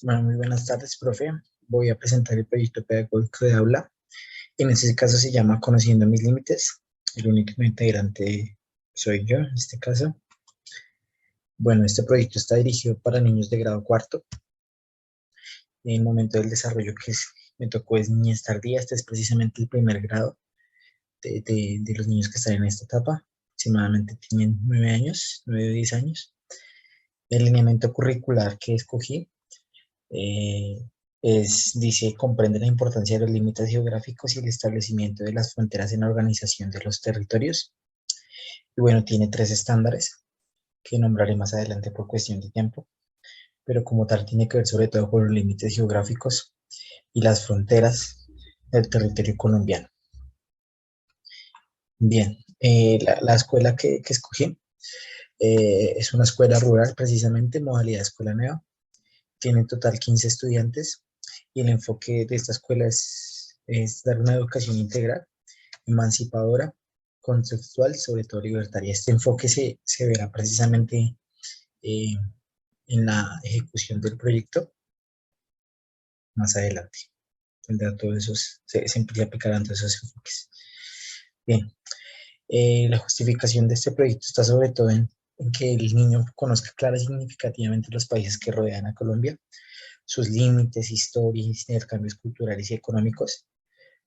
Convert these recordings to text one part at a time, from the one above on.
Bueno, muy buenas tardes, profe. Voy a presentar el proyecto pedagógico de aula. En este caso se llama Conociendo mis límites. El único integrante soy yo, en este caso. Bueno, este proyecto está dirigido para niños de grado cuarto. En el momento del desarrollo me tocó es niñez tardía. Este es precisamente el primer grado de los niños que están en esta etapa. Aproximadamente tienen 9 años, 9 o 10 años. El lineamiento curricular que escogí Eh, dice, comprende la importancia de los límites geográficos y el establecimiento de las fronteras en la organización de los territorios. Y bueno, tiene 3 estándares que nombraré más adelante por cuestión de tiempo, pero como tal tiene que ver sobre todo con los límites geográficos y las fronteras del territorio colombiano. Bien, la escuela que escogí es una escuela rural, precisamente, modalidad escuela nueva. Tiene en total 15 estudiantes y el enfoque de esta escuela es dar una educación integral, emancipadora, contextual, sobre todo libertaria. Este enfoque se verá precisamente eh, en la ejecución del proyecto más adelante. Tendrá todos esos, se aplicarán todos esos enfoques. Bien, la justificación de este proyecto está sobre todo en que el niño conozca clara y significativamente los países que rodean a Colombia, sus límites, historias, intercambios culturales y económicos,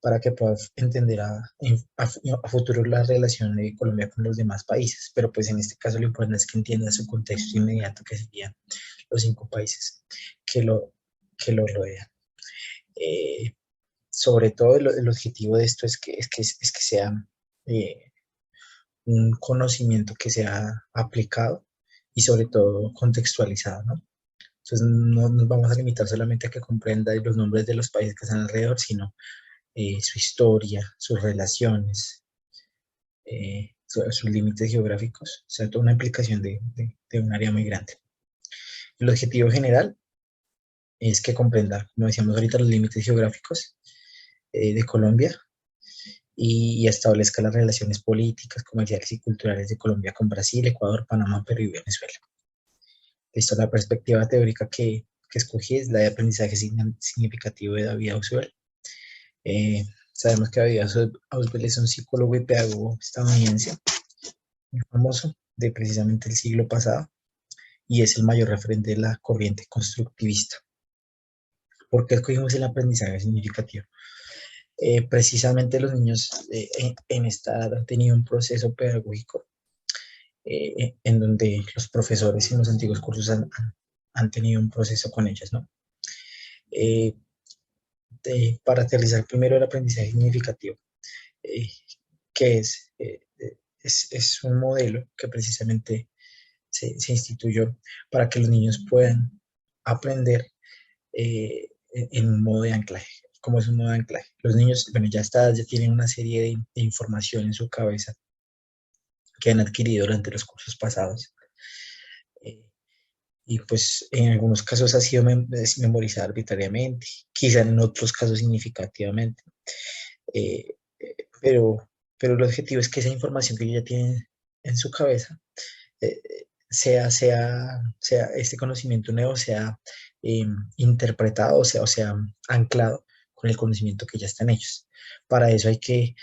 para que pueda entender a futuro la relación de Colombia con los demás países. Pero pues en este caso lo importante es que entienda su contexto inmediato, que serían los 5 países que que lo rodean. Eh, Sobre todo el objetivo de esto es que sea eh, un conocimiento que sea aplicado y sobre todo contextualizado, ¿no? Entonces no nos vamos a limitar solamente a que comprenda los nombres de los países que están alrededor, sino su historia, sus relaciones, sus límites geográficos, o sea, toda una implicación de un área muy grande. El objetivo general es que comprenda, como decíamos ahorita, los límites geográficos de Colombia y establezca las relaciones políticas, comerciales y culturales de Colombia con Brasil, Ecuador, Panamá, Perú y Venezuela. Listo, la perspectiva teórica que escogí es la de aprendizaje significativo de David Ausubel. Sabemos que David Ausubel es un psicólogo y pedagogo estadounidense muy famoso de precisamente el siglo pasado y es el mayor referente de la corriente constructivista. ¿Por qué escogimos el aprendizaje significativo? Precisamente los niños en esta edad han tenido un proceso pedagógico en donde los profesores en los antiguos cursos han tenido un proceso con ellos, ¿no? Eh, para aterrizar primero el aprendizaje significativo, eh, que es un modelo que precisamente se instituyó para que los niños puedan aprender en un modo de anclaje. ¿Cómo es un modo de anclaje? Los niños, bueno, ya tienen una serie de información en su cabeza que han adquirido durante los cursos pasados. Eh, y pues en algunos casos ha sido memorizada arbitrariamente, quizá en otros casos significativamente. Eh, pero, pero el objetivo es que esa información que ellos ya tienen en su cabeza eh, sea este conocimiento nuevo, sea eh, interpretado, o sea anclado con el conocimiento que ya está en ellos. Para eso hay que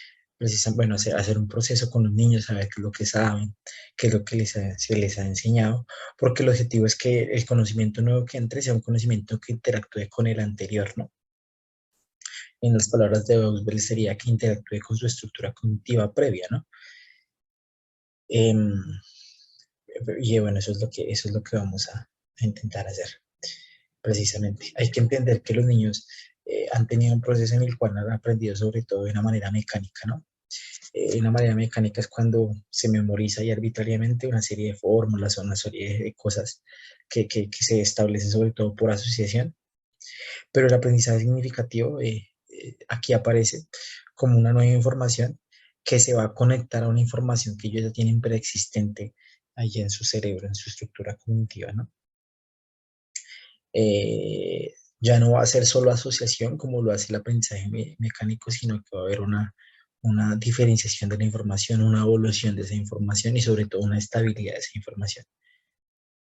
bueno, hacer un proceso con los niños, saber qué es lo que saben, qué es lo que se les ha enseñado, porque el objetivo es que el conocimiento nuevo que entre sea un conocimiento que interactúe con el anterior, ¿no? En las palabras de Ausubel sería que interactúe con su estructura cognitiva previa, ¿no? Eh, y bueno, eso es lo que vamos a intentar hacer, precisamente. Hay que entender que los niños han tenido un proceso en el cual han aprendido sobre todo de una manera mecánica, ¿no? Una manera mecánica es cuando se memoriza y arbitrariamente una serie de fórmulas o una serie de cosas que se establecen sobre todo por asociación, pero el aprendizaje significativo aquí aparece como una nueva información que se va a conectar a una información que ellos ya tienen preexistente allá en su cerebro, en su estructura cognitiva, ¿no? Ya no va a ser solo asociación como lo hace el aprendizaje mecánico, sino que va a haber una diferenciación de la información, una evolución de esa información y sobre todo una estabilidad de esa información.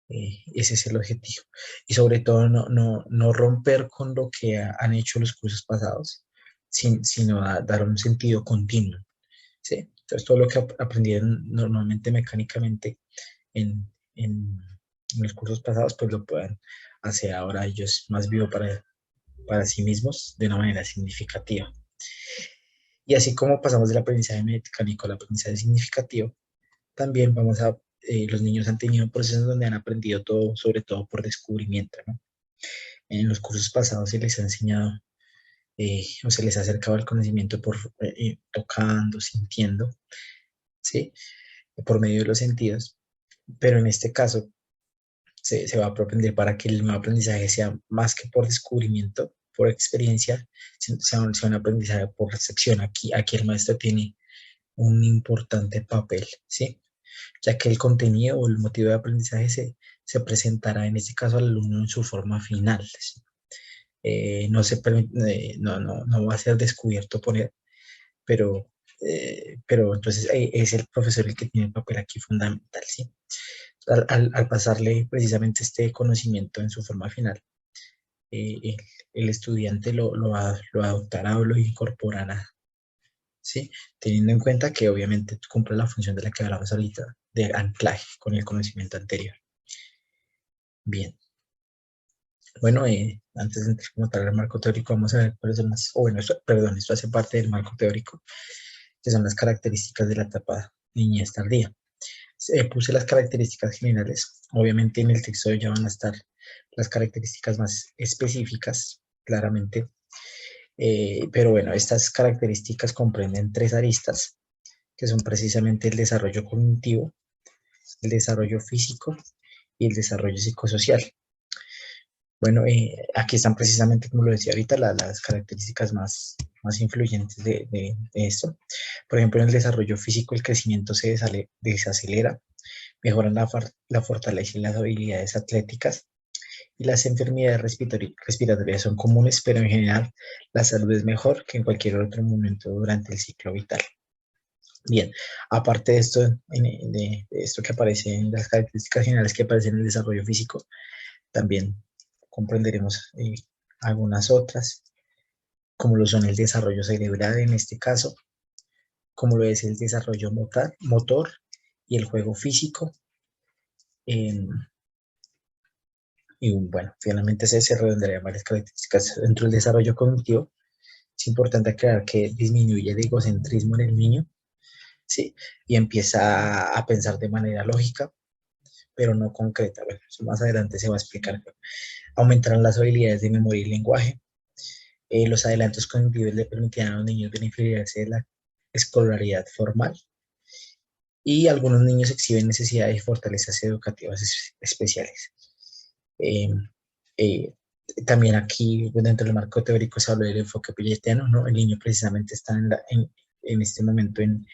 Ese es el objetivo. Y sobre todo no romper con lo que han hecho los cursos pasados, sino dar un sentido continuo. ¿Sí? Entonces todo lo que aprendieron normalmente mecánicamente en los cursos pasados, pues lo puedan hacer ahora ellos más vivo para sí mismos de una manera significativa. Y así como pasamos del aprendizaje mecánico al aprendizaje significativo, también los niños han tenido procesos donde han aprendido todo, sobre todo por descubrimiento, ¿no? En los cursos pasados se les ha enseñado o se les ha acercado el conocimiento por tocando, sintiendo, ¿sí? Por medio de los sentidos, pero en este caso se va a propender para que el nuevo aprendizaje sea más que por descubrimiento, por experiencia, sea un aprendizaje por recepción. Aquí el maestro tiene un importante papel, ¿sí? Ya que el contenido o el motivo de aprendizaje se presentará en este caso al alumno en su forma final, ¿sí? No va a ser descubierto por él, pero entonces es el profesor el que tiene el papel aquí fundamental, ¿sí? Al pasarle precisamente este conocimiento en su forma final, eh, el estudiante lo adoptará o lo incorporará, ¿sí? Teniendo en cuenta que obviamente cumple la función de la que hablamos ahorita, de anclaje con el conocimiento anterior. Bien. Bueno, antes de entrar como tal al marco teórico, vamos a ver cuáles son esto hace parte del marco teórico, que son las características de la etapa niñez tardía. Puse las características generales, obviamente en el texto ya van a estar las características más específicas, claramente, pero bueno, estas características comprenden tres aristas, que son precisamente el desarrollo cognitivo, el desarrollo físico y el desarrollo psicosocial. Bueno, aquí están precisamente, como lo decía ahorita, las características más influyentes de esto. Por ejemplo, en el desarrollo físico el crecimiento se desacelera, mejoran la fortaleza y las habilidades atléticas, y las enfermedades respiratorias son comunes, pero en general la salud es mejor que en cualquier otro momento durante el ciclo vital. Bien, aparte de esto, de esto que aparece en las características generales que aparecen en el desarrollo físico, también comprenderemos algunas otras, como lo son el desarrollo cerebral en este caso, como lo es el desarrollo motor y el juego físico. Eh, y bueno, finalmente se redondearían varias características. Dentro del desarrollo cognitivo, es importante aclarar que disminuye el egocentrismo en el niño, ¿sí? Y empieza a pensar de manera lógica, pero no concreta. Bueno, eso más adelante se va a explicar. Aumentarán las habilidades de memoria y lenguaje. Los adelantos cognitivos le permitirán a los niños beneficiarse de la escolaridad formal. Y algunos niños exhiben necesidades y fortalezas educativas especiales. Eh, eh, También aquí, dentro del marco teórico, se habla del enfoque pilletiano, ¿no? El niño precisamente está en este momento en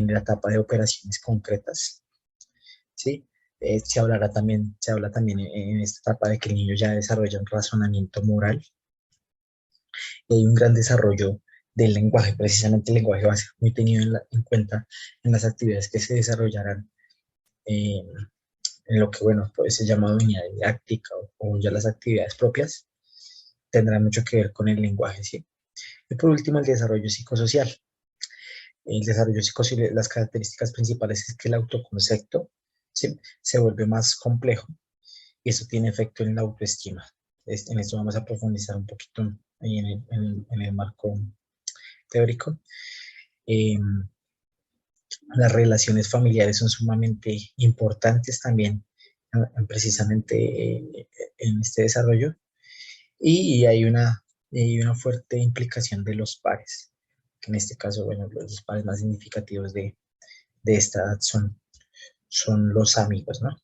la etapa de operaciones concretas, ¿sí? Se habla también en esta etapa de que el niño ya desarrolla un razonamiento moral y hay un gran desarrollo del lenguaje. Precisamente el lenguaje va a ser muy tenido en cuenta en las actividades que se desarrollarán eh, en lo que, bueno, puede ser llamado unidad didáctica o ya las actividades propias, tendrán mucho que ver con el lenguaje, ¿sí? Y por último, el desarrollo psicosocial. El desarrollo psicosocial, las características principales es que el autoconcepto, ¿sí?, se vuelve más complejo y eso tiene efecto en la autoestima. En esto vamos a profundizar un poquito ahí en el marco teórico. Eh, las relaciones familiares son sumamente importantes también precisamente en este desarrollo y hay una fuerte implicación de los pares, que en este caso, bueno, los pares más significativos de esta edad son los amigos, ¿no?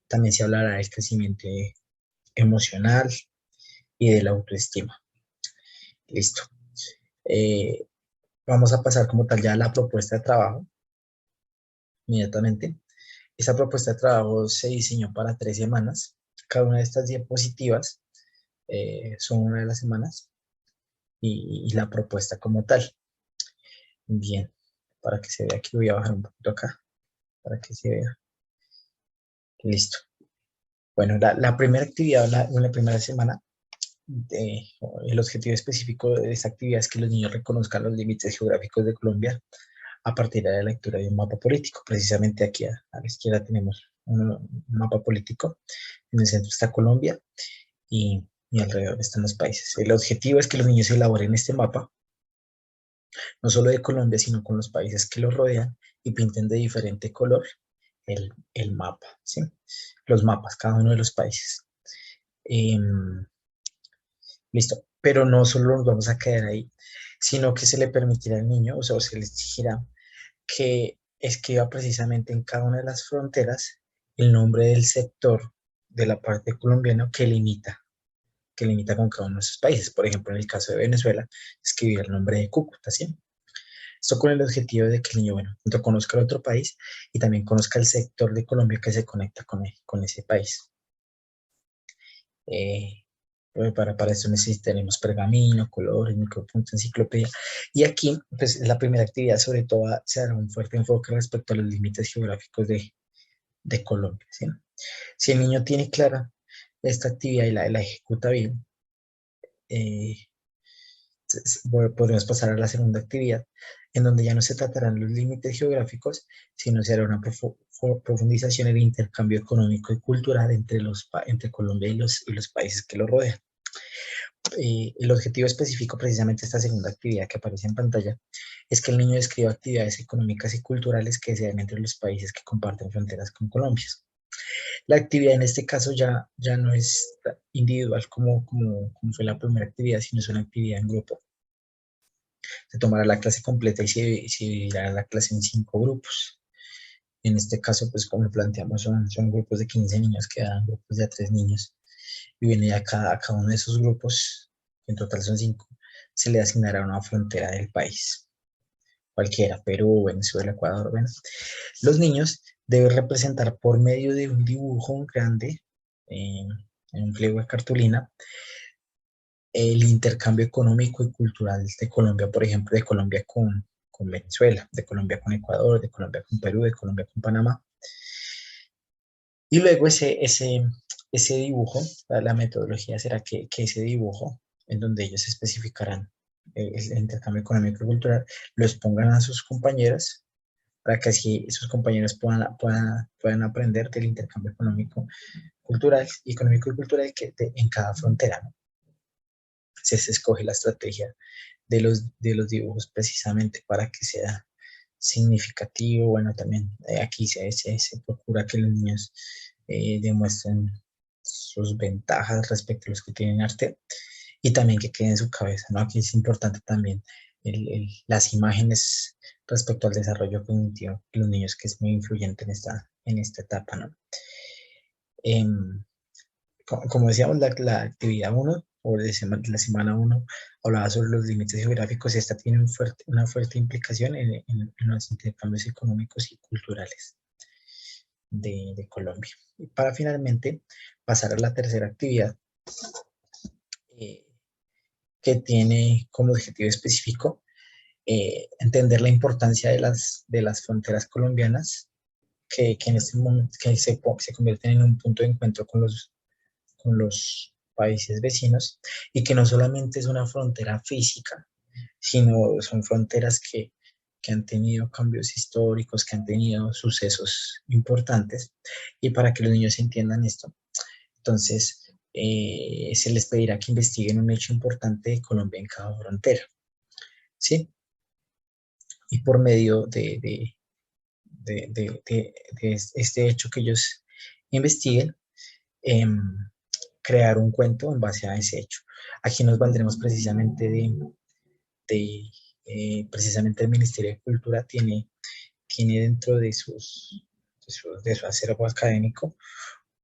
También se hablará del crecimiento emocional y de la autoestima. Listo. Eh, Vamos a pasar como tal ya a la propuesta de trabajo inmediatamente. Esa propuesta de trabajo se diseñó para 3 semanas. Cada una de estas diapositivas son una de las semanas y la propuesta como tal. Bien, para que se vea aquí, voy a bajar un poquito acá, para que se vea. Listo. Bueno, la primera actividad, la primera semana, el objetivo específico de esta actividad es que los niños reconozcan los límites geográficos de Colombia a partir de la lectura de un mapa político. Precisamente aquí a la izquierda tenemos un mapa político, en el centro está Colombia y alrededor están los países. El objetivo es que los niños elaboren este mapa, no solo de Colombia, sino con los países que lo rodean y pinten de diferente color el mapa, ¿sí? Los mapas, cada uno de los países. Eh, Listo, pero no solo nos vamos a quedar ahí, sino que se le permitirá al niño, o sea, se le exigirá que escriba precisamente en cada una de las fronteras el nombre del sector de la parte colombiana que limita con cada uno de esos países. Por ejemplo, en el caso de Venezuela, escribir el nombre de Cúcuta, ¿sí? Esto con el objetivo de que el niño, bueno, tanto conozca el otro país y también conozca el sector de Colombia que se conecta con ese país. Eh, para eso necesitaremos pergamino, colores, micropunto, enciclopedia. Y aquí, pues, la primera actividad, sobre todo, se hará un fuerte enfoque respecto a los límites geográficos de Colombia, ¿sí? Si el niño tiene clara esta actividad y la ejecuta bien, eh, podremos pasar a la segunda actividad, en donde ya no se tratarán los límites geográficos, sino se hará una profundización en el intercambio económico y cultural entre Colombia y los países que lo rodean. El objetivo específico precisamente de esta segunda actividad que aparece en pantalla es que el niño describa actividades económicas y culturales que se dan entre los países que comparten fronteras con Colombia. La actividad en este caso ya no es individual como fue la primera actividad, sino es una actividad en grupo. Se tomará la clase completa y se dividirá la clase en 5 grupos. En este caso, pues como planteamos, son grupos de 15 niños que dan grupos de a 3 niños. Y viene a cada uno de esos grupos, en total son 5, se le asignará una frontera del país. Cualquiera, Perú, Venezuela, Ecuador, bueno. Los niños deben representar por medio de un dibujo grande en un pliego de cartulina el intercambio económico y cultural de Colombia, por ejemplo, de Colombia con Venezuela, de Colombia con Ecuador, de Colombia con Perú, de Colombia con Panamá. Y luego ese dibujo, la metodología será que ese dibujo, en donde ellos especificarán el intercambio económico y cultural, lo expongan a sus compañeros para que así sus compañeros puedan aprender del intercambio económico y cultural en cada frontera, ¿no? Se escoge la estrategia de los dibujos precisamente para que sea significativo. Bueno, también aquí se procura que los niños demuestren sus ventajas respecto a los que tienen arte y también que quede en su cabeza, ¿no? Aquí es importante también las imágenes respecto al desarrollo cognitivo de los niños, que es muy influyente en esta etapa, ¿no? Em, como decíamos, la actividad 1 o de la semana 1 hablaba sobre los límites geográficos y esta tiene una fuerte implicación en los intercambios económicos y culturales de Colombia. Y para finalmente pasar a la tercera actividad, eh, que tiene como objetivo específico entender la importancia de las fronteras colombianas que en este momento se convierten en un punto de encuentro con los países vecinos y que no solamente es una frontera física, sino son fronteras que han tenido cambios históricos, que han tenido sucesos importantes. Y para que los niños entiendan esto, entonces se les pedirá que investiguen un hecho importante de Colombia en cada frontera, ¿sí? Y por medio de este hecho que ellos investiguen, eh, crear un cuento en base a ese hecho. Aquí nos valdremos precisamente precisamente el Ministerio de Cultura tiene dentro de su acervo académico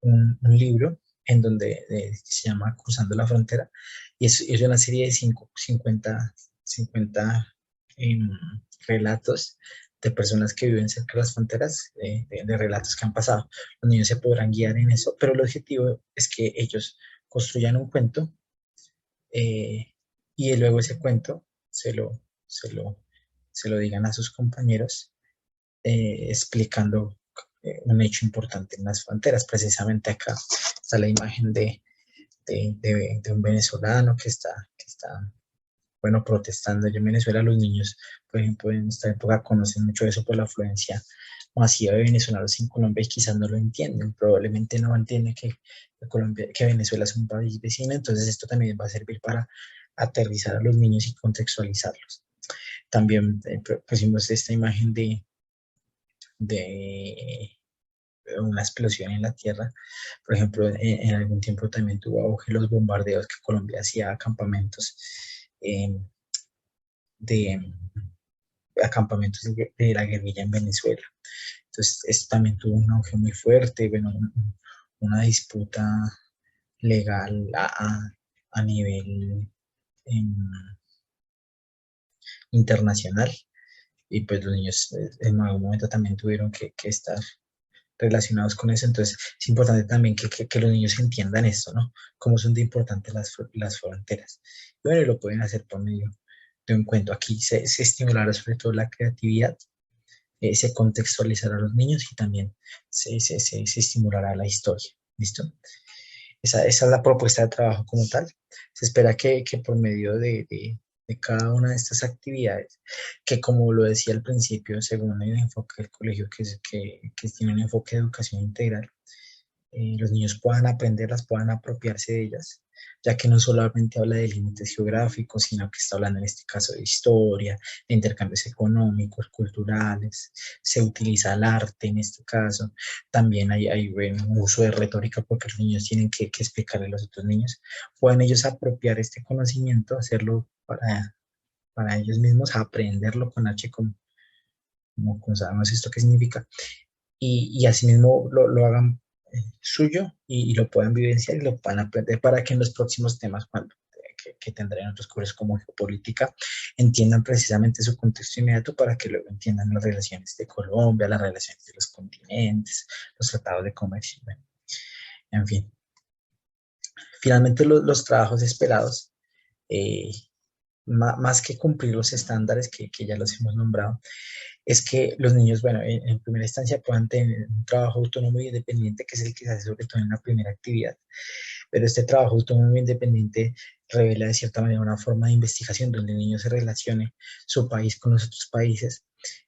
un libro en donde se llama Cruzando la Frontera y es una serie de 50 em, relatos de personas que viven cerca de las fronteras, de relatos que han pasado. Los niños se podrán guiar en eso, pero el objetivo es que ellos construyan un cuento y luego ese cuento se lo, se lo digan a sus compañeros explicando un hecho importante en las fronteras. Precisamente acá está la imagen de un venezolano que está, bueno, protestando. Yo en Venezuela los niños, por ejemplo, en esta época conocen mucho eso por la afluencia masiva de venezolanos en Colombia y quizás no lo entienden, probablemente no entienden que Venezuela es un país vecino, entonces esto también va a servir para aterrizar a los niños y contextualizarlos. También pusimos esta imagen de una explosión en la tierra. Por ejemplo, en algún tiempo también tuvo auge los bombardeos que Colombia hacía a campamentos de de la guerrilla en Venezuela. Entonces, esto también tuvo un auge muy fuerte, bueno, una disputa legal a nivel internacional, y pues los niños en algún momento también tuvieron que estar relacionados con eso. Entonces es importante también que los niños entiendan esto, ¿no? Cómo son de importantes las fronteras. Y bueno, lo pueden hacer por medio de un cuento. Aquí se estimulará sobre todo la creatividad, se contextualizará a los niños y también se estimulará la historia. ¿Listo? Esa es la propuesta de trabajo como tal. Se espera que por medio de cada una de estas actividades, que como lo decía al principio, según el enfoque del colegio, que tiene un enfoque de educación integral, los niños puedan aprenderlas, puedan apropiarse de ellas, ya que no solamente habla de límites geográficos, sino que está hablando en este caso de historia, de intercambios económicos, culturales, se utiliza el arte en este caso, también hay un uso de retórica porque los niños tienen que explicarle a los otros niños, pueden ellos apropiar este conocimiento, hacerlo para ellos mismos, aprenderlo con H como sabemos esto qué significa, y asimismo lo hagan suyo y lo puedan vivenciar y lo puedan aprender para que en los próximos temas que tendrán en otros cursos como geopolítica entiendan precisamente su contexto inmediato para que luego entiendan las relaciones de Colombia, las relaciones de los continentes, los tratados de comercio, bueno, en fin. Finalmente los trabajos esperados, eh, más que cumplir los estándares que ya los hemos nombrado, es que los niños, bueno, en primera instancia puedan tener un trabajo autónomo y independiente, que es el que se hace sobre todo en la primera actividad. Pero este trabajo autónomo e independiente revela de cierta manera una forma de investigación donde el niño se relacione su país con los otros países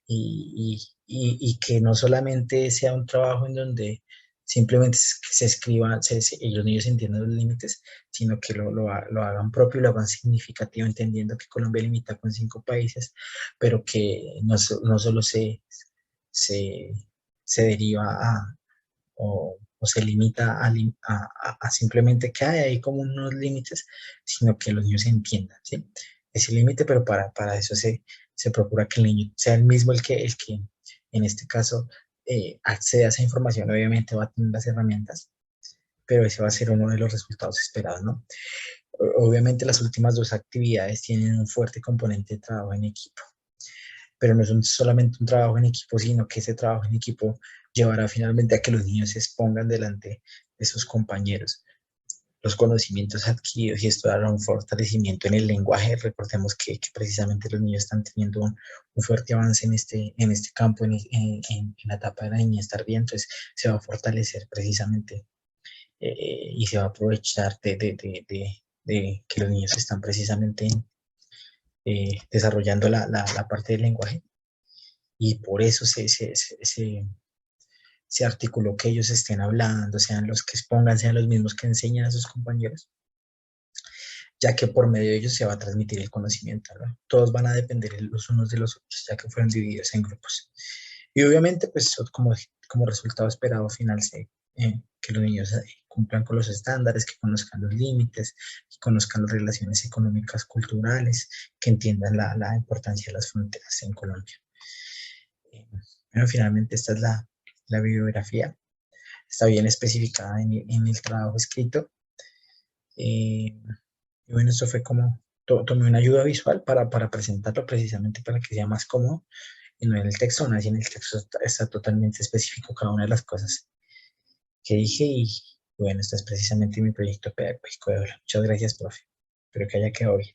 y que no solamente sea un trabajo en donde simplemente se escriban, y los niños entiendan los límites, sino que lo hagan propio y lo hagan significativo, entendiendo que Colombia limita con 5 países, pero que no solo se, se deriva o se limita a simplemente que hay ahí como unos límites, sino que los niños entiendan, ¿sí? Ese límite, pero para eso se procura que el niño sea el mismo el que en este caso accede a esa información, obviamente va a tener las herramientas, pero ese va a ser uno de los resultados esperados, ¿no? Obviamente las últimas 2 actividades tienen un fuerte componente de trabajo en equipo, pero no es solamente un trabajo en equipo, sino que ese trabajo en equipo llevará finalmente a que los niños se expongan delante de sus compañeros, los conocimientos adquiridos, y esto dará un fortalecimiento en el lenguaje. Recordemos que precisamente los niños están teniendo un fuerte avance en este campo, en la etapa de la niñez tardía, entonces se va a fortalecer precisamente y se va a aprovechar de que los niños están precisamente desarrollando la parte del lenguaje, y por eso se articuló que ellos estén hablando, sean los que expongan, sean los mismos que enseñan a sus compañeros, ya que por medio de ellos se va a transmitir el conocimiento, ¿no? Todos van a depender los unos de los otros, ya que fueron divididos en grupos. Y obviamente, pues como resultado esperado final, que los niños cumplan con los estándares, que conozcan los límites, que conozcan las relaciones económicas, culturales, que entiendan la importancia de las fronteras en Colombia. Bueno, finalmente esta es la bibliografía, está bien especificada en el trabajo escrito. Y bueno, esto fue como, tomé una ayuda visual para presentarlo precisamente para que sea más cómodo y no en el texto, aún así en el texto está totalmente específico cada una de las cosas que dije y bueno, esto es precisamente mi proyecto pedagógico de aula. Muchas gracias, profe. Espero que haya quedado bien.